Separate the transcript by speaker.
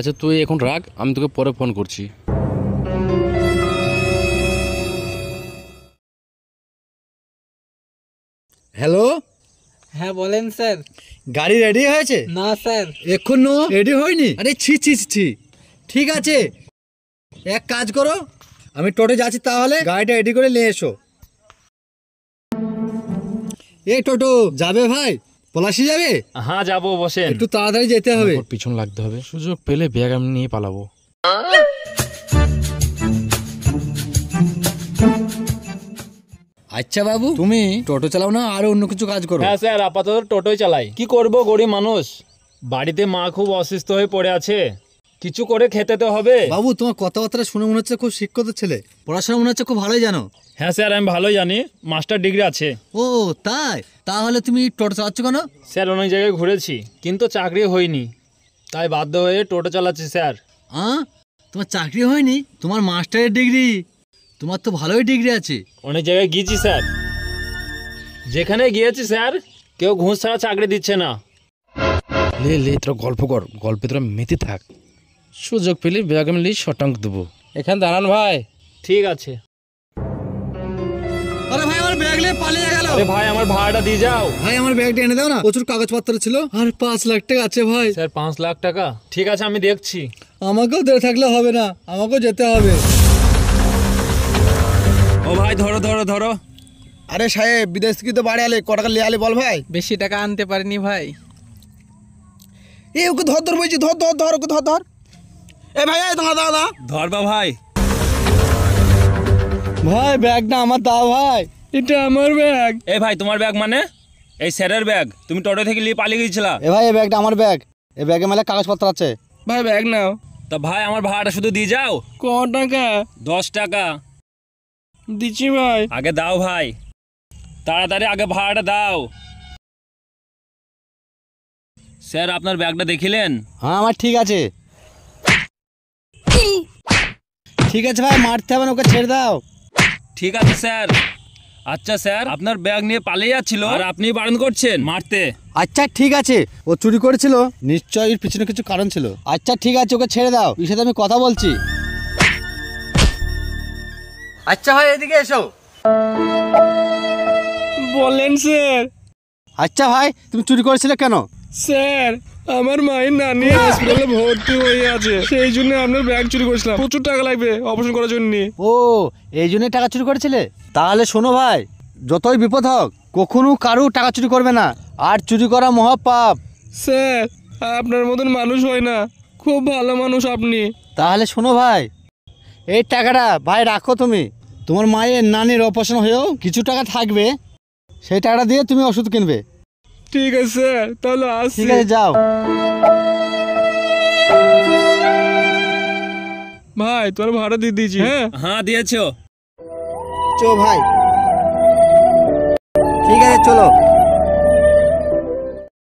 Speaker 1: আচ্ছা তুই এখন রাখ, আমি তোকে পরে ফোন করছি।
Speaker 2: হ্যালো,
Speaker 3: হ্যাঁ বলেন স্যার।
Speaker 2: গাড়ি রেডি হয়েছে?
Speaker 3: না স্যার।
Speaker 2: এখনো রেডি হয়নি? আরে ছি ছি ছি। ঠিক আছে, এক কাজ করো, আমি টোটো যাচ্ছি, তাহলে গাড়িটা রেডি করে নিয়ে এসো। এই টোটো যাবে ভাই? পলাশি যাবে?
Speaker 4: হ্যাঁ যাবো, বসেন।
Speaker 2: একটু তাড়াতাড়ি যেতে হবে।
Speaker 1: ওর পিছন লাগতে হবে, সুযোগ পেলে ব্যাগ আমি নিয়ে পালাবো।
Speaker 2: আচ্ছা বাবু, তুমি টোটো চালাও না, আরো অন্য কিছু কাজ করো?
Speaker 4: হ্যাঁ স্যার, আপাতত টোটোই চালাই। কি করব, গরিব মানুষ, বাড়িতে মা খুব অসুস্থ হয়ে পড়ে আছে, কিছু করে খেতে তো হবে।
Speaker 2: বাবু, তোমার কথাবার্তা শুনে মনে হচ্ছে খুব শিক্ষিত ছেলে, পড়াশোনা মনে হচ্ছে খুব ভালোই জানো।
Speaker 4: হ্যাঁ স্যার, আমি ভালোই জানি, মাস্টার ডিগ্রি আছে।
Speaker 2: ও তাই? তাহলে তুমি টোটো চালাচ্ছ কেন?
Speaker 4: স্যার অনেক জায়গায় ঘুরেছি, কিন্তু চাকরি হয়নি, তাই বাধ্য হয়ে টোটো চালাচ্ছি স্যার।
Speaker 2: তোমার চাকরি হয়নি? তোমার মাস্টারের ডিগ্রি, তোমার তো ভালোই ডিগ্রি আছে।
Speaker 4: অনেক জায়গায় গিয়েছি স্যার, যেখানে গিয়েছি স্যার কেউ ঘুষ ছাড়া চাকরি দিচ্ছে না।
Speaker 1: লে লে তোরা গল্প কর, গল্পে তোরা মেতে থাক, সুযোগ পেলে ব্যাগ আমি নিয়ে শটাঙ্ক দেবো। এখানে দাঁড়ান ভাই।
Speaker 4: ঠিক আছে।
Speaker 2: আরে ভাই, আমার ব্যাগ নিয়ে পালিয়ে গেল।
Speaker 4: আরে ভাই, আমার ভাড়াটা দিয়ে যাও।
Speaker 2: ভাই আমার ব্যাগটা এনে দাও না, প্রচুর কাগজপত্র ছিল, আর 5 লাখ টাকা আছে ভাই।
Speaker 4: স্যার 5 লাখ টাকা? ঠিক আছে, আমি দেখছি।
Speaker 2: আমাকেও দিয়ে থাকলে হবে না, আমাকেও যেতে হবে।
Speaker 4: ও ভাই, ধরো ধরো ধরো।
Speaker 5: আরে সাহেব, বিদেশ থেকে তো বাড়ি আলে, ক টাকা লিয়ে আলে বল ভাই।
Speaker 3: বেশি টাকা আনতে পারিনি ভাই।
Speaker 5: এ ওকে ধর ধর বলছি, ধর ধর ধর, ওকে ধর ধর। এ ভাই, দাঁড়া দাঁড়া দাঁড়া।
Speaker 4: ধরবা ভাই।
Speaker 2: ভাই ব্যাগটা আমার দাও ভাই, এটা আমার ব্যাগ।
Speaker 4: এ ভাই, তোমার ব্যাগ মানে? এই স্যারের ব্যাগ, তুমি টোটো থেকে নিয়ে পালিয়ে গিয়েছিলা।
Speaker 2: এ ভাই, এই ব্যাগটা আমার ব্যাগ, এই ব্যাগে মেলা কাগজপত্র আছে।
Speaker 1: ভাই ব্যাগ নাও।
Speaker 4: তা ভাই, আমার ভাড়াটা শুধু দিয়ে যাও।
Speaker 1: ক টাকা?
Speaker 4: 10 টাকা
Speaker 1: দিচ্ছি ভাই।
Speaker 4: আগে দাও ভাই, তাড়াতাড়ি আগে ভাড়াটা দাও। স্যার, আপনার ব্যাগটা দেখিলেন?
Speaker 2: হ্যাঁ আমার ঠিক আছে। ঠিক আছে ভাই, মারতে হবে না, ওকে ছেড়ে দাও।
Speaker 4: ঠিক আছে স্যার। আচ্ছা স্যার, আপনার ব্যাগ নিয়ে পালিয়ে যাচ্ছিল আর আপনি বারণ করছেন মারতে।
Speaker 2: আচ্ছা ঠিক আছে, ও চুরি করেছিল, নিশ্চয়ই এর পিছনে কিছু কারণ ছিল। আচ্ছা ঠিক আছে, ওকে ছেড়ে দাও, এর সাথে আমি কথা বলছি। আচ্ছা ভাই, এদিকে এসো।
Speaker 1: বলেন স্যার।
Speaker 2: আচ্ছা ভাই, তুমি চুরি করেছিলে কেন?
Speaker 1: স্যার, আমার মায়ের নানি হসপিটালে ভর্তি হয়ে আছে, সেই জন্য আপনার ব্যাগ চুরি করেছিলাম, প্রচুর টাকা লাগবে অপারেশন করার জন্য।
Speaker 2: ও, এই জন্যই টাকা চুরি করেছিলে? তাহলে শোনো ভাই, যতই বিপদ হোক কখনো কারো টাকা চুরি করবে না, আর চুরি করা মহাপাপ।
Speaker 1: স্যার, আপনার মতন মানুষ হয় না, খুব ভালো মানুষ আপনি।
Speaker 2: তাহলে শোনো ভাই, এই টাকাটা ভাই রাখো তুমি, তোমার মায়ের নানির অপারেশন হয়েও কিছু টাকা থাকবে, সেই টাকাটা দিয়ে তুমি ওষুধ কিনবে।
Speaker 1: ঠিক আছে স্যার, তাহলে আসছি।
Speaker 2: ঠিক আছে, যাও।
Speaker 1: ভাই তোর ভাড়া দিয়ে দিয়েছি। হ্যাঁ
Speaker 4: হ্যাঁ দিয়েছো।
Speaker 5: চো ভাই।
Speaker 2: ঠিক আছে, চলো।